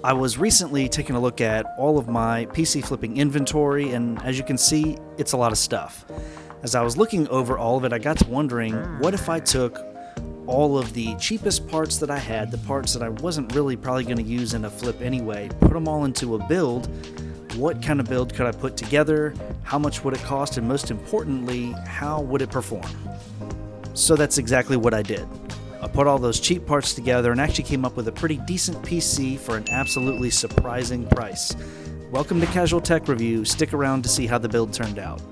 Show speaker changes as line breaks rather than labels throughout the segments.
I was recently taking a look at all of my PC flipping inventory, and as you can see, it's a lot of stuff. As I was looking over all of it, I got to wondering, what if I took all of the cheapest parts that I had, the parts that I wasn't really probably going to use in a flip anyway, put them all into a build. What kind of build could I put together? How much would it cost? And most importantly, how would it perform? So that's exactly what I did. I put all those cheap parts together and actually came up with a pretty decent PC for an absolutely surprising price. Welcome to Casual Tech Review. Stick around to see how the build turned out.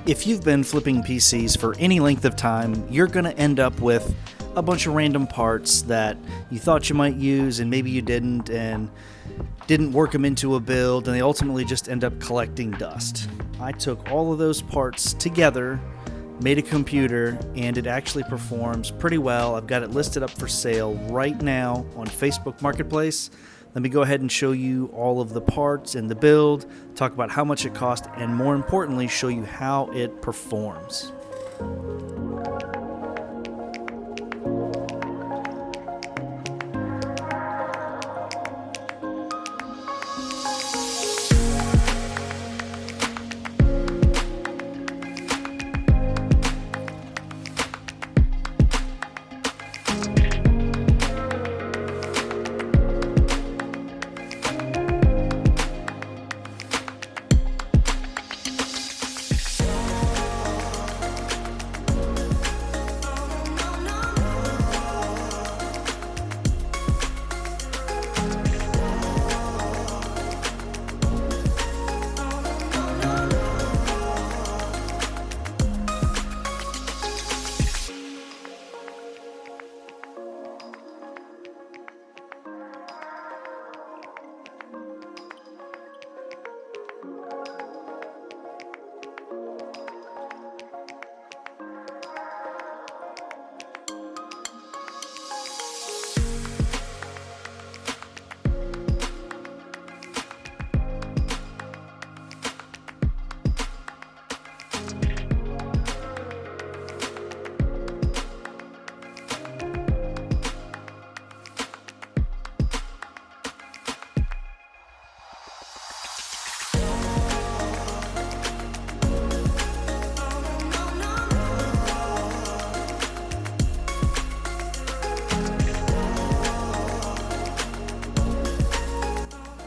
If you've been flipping PCs for any length of time, you're going to end up with a bunch of random parts that you thought you might use and maybe you didn't, and didn't work them into a build, and they ultimately just end up collecting dust. I took all of those parts together, made a computer, and it actually performs pretty well. I've got it listed up for sale right now on Facebook Marketplace. Let me go ahead and show you all of the parts and the build, talk about how much it cost, and more importantly, show you how it performs.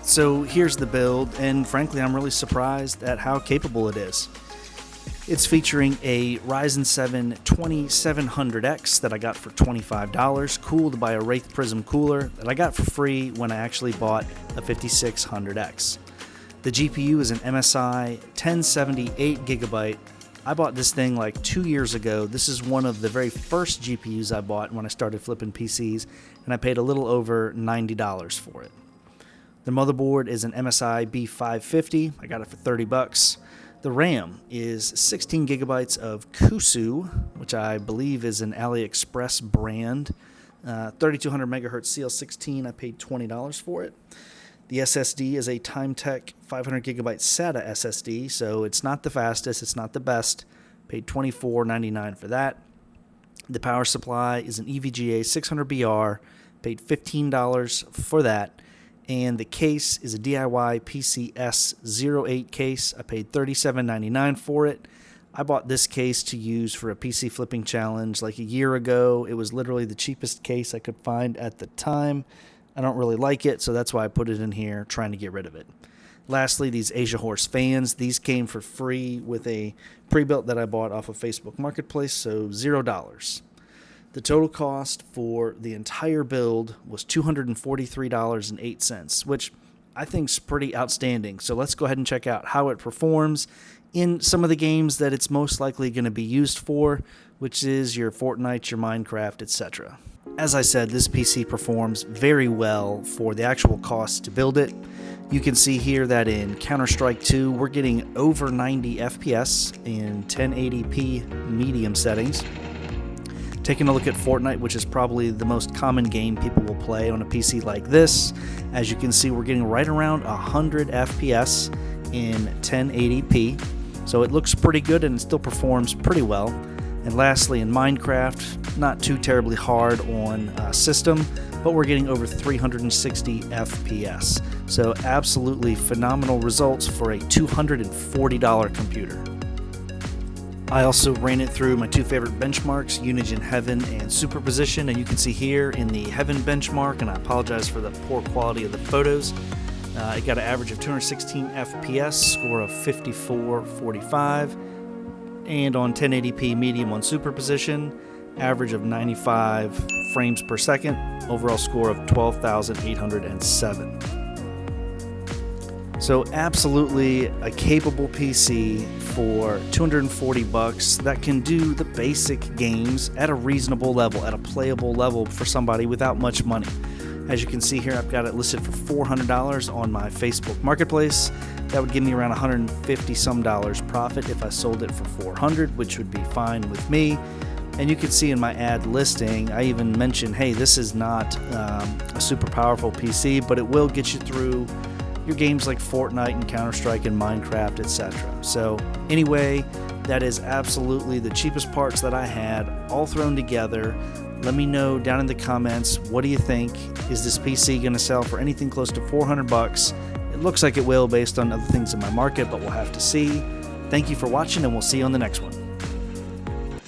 So here's the build, and frankly I'm really surprised at how capable it is. It's featuring a Ryzen 7 2700X that I got for $25, cooled by a Wraith Prism cooler that I got for free when I actually bought a 5600X. The GPU is an MSI 1070 8GB. I bought this thing like 2 years ago. This is one of the very first GPUs I bought when I started flipping PCs, and I paid a little over $90 for it. The motherboard is an MSI B550. I got it for $30. The RAM is 16 gigabytes of Kusu, which I believe is an AliExpress brand. 3200 megahertz CL16. I paid $20 for it. The SSD is a Timetech 500 gigabyte SATA SSD, so it's not the fastest, it's not the best. Paid $24.99 for that. The power supply is an EVGA 600BR. Paid $15 for that. And the case is a DIY PCS08 case. I paid $37.99 for it. I bought this case to use for a PC flipping challenge like a year ago. It was literally the cheapest case I could find at the time. I don't really like it, so that's why I put it in here, trying to get rid of it. Lastly, these Asia Horse fans. These came for free with a pre-built that I bought off of Facebook Marketplace, so $0. The total cost for the entire build was $243.08, which I think is pretty outstanding. So let's go ahead and check out how it performs in some of the games that it's most likely going to be used for, which is your Fortnite, your Minecraft, etc. As I said, this PC performs very well for the actual cost to build it. You can see here that in Counter-Strike 2, we're getting over 90 FPS in 1080p medium settings. Taking a look at Fortnite, which is probably the most common game people will play on a PC like this, as you can see, we're getting right around 100 FPS in 1080p. So it looks pretty good and it still performs pretty well. And lastly, in Minecraft, not too terribly hard on system, but we're getting over 360 FPS. So absolutely phenomenal results for a $240 computer. I also ran it through my two favorite benchmarks, Unigine Heaven and Superposition, and you can see here in the Heaven benchmark, and I apologize for the poor quality of the photos, it got an average of 216 FPS, score of 54.45, and on 1080p medium on Superposition, average of 95 frames per second, overall score of 12,807. So absolutely a capable PC for $240 that can do the basic games at a reasonable level, at a playable level for somebody without much money. As you can see here, I've got it listed for $400 on my Facebook Marketplace. That would give me around $150 some profit if I sold it for $400, which would be fine with me. And you can see in my ad listing, I even mentioned, hey, this is not a super powerful PC, but it will get you through your games like Fortnite and Counter-Strike and Minecraft, etc. So anyway, that is absolutely the cheapest parts that I had, all thrown together. Let me know down in the comments, what do you think? Is this PC going to sell for anything close to $400? It looks like it will based on other things in my market, but we'll have to see. Thank you for watching, and we'll see you on the next one.